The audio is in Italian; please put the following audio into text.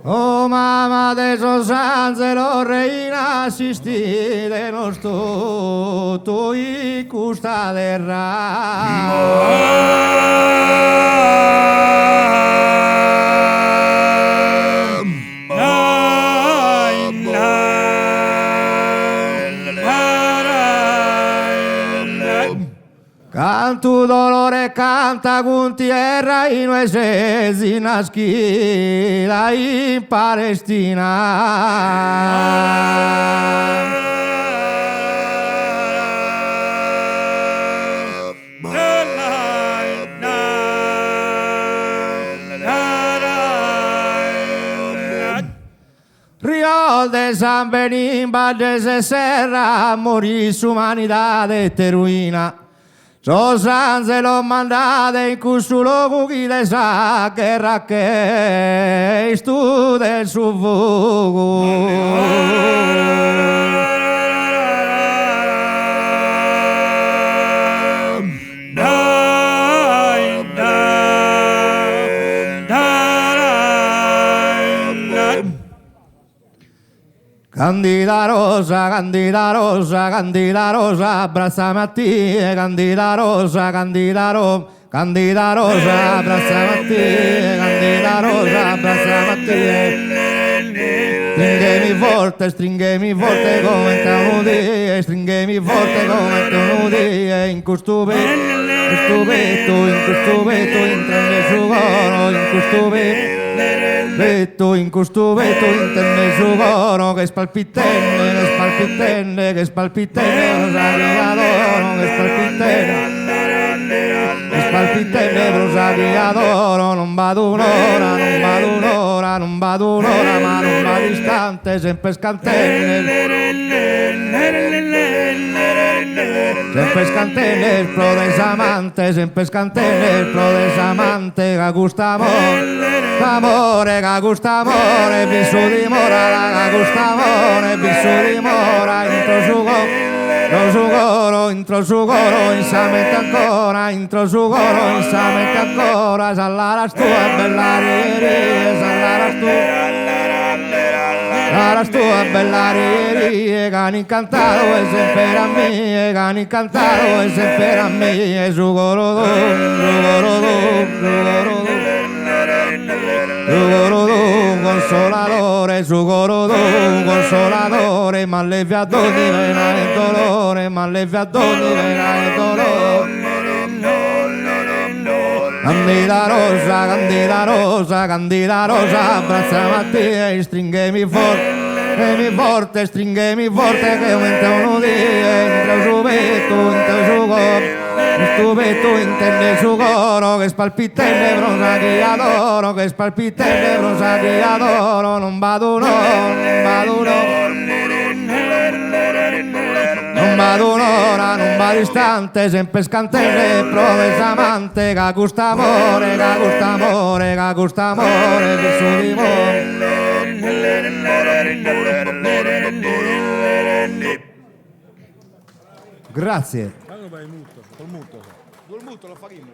Oh mamma de sosanze lo reina assistite nos tu i custa Cantu dolore canta con tierra in uese naschila in Palestina. Rio de San Benin, Valles de Serra, morì sumanidade te ruina. Sosanze lo mandate in custulo cuchi de sa guerra che stu del su fuoco. Candida rosa, candida rosa, candida rosa, abbracciami a te, candida rosa, candida rosa, candida rosa, abbracciami a te, candida rosa, abbracciami a te. Stringemi forte come te un dia, stringemi forte come te un dia, in questo petto, intende su coro, in questo petto, in questo petto, intende su coro, che spalpitenne, che spalpitenne, rosariadoro, che spalpitenne, rosariadoro, non vado un'ora, ma non va distante, sempre scantene, pro desamante, sempre scantene, pro desamante, che gusta amore, che gusta amore, viso dimora, che gusta amore, viso dimora, intro su coro, insamete ancora, intro su coro, insamete ancora, sallaras tu a bellare, sallaras tu a bellare, cani incantato e sempre a me, cani incantato e sempre a me, su coro, consolatore, su coro consolatore, ma allevi a doni pena e dolore, ma allevi a doni pena e dolore. Candida rosa, candida rosa, candida rosa, abbracciami a te e stringemi forte, stringemi forte, che aumenta uno dia, entra su petto, entra su coro. Questo petto intende su coro, che spalpitelle brosa che adoro, che spalpitelle brosa che adoro, non vado un'ora, non va distante, sempre scantelle, pro desamante, che gusta amore, che gusta amore, che gusta amore, per su di Grazie. Col muto lo faremo.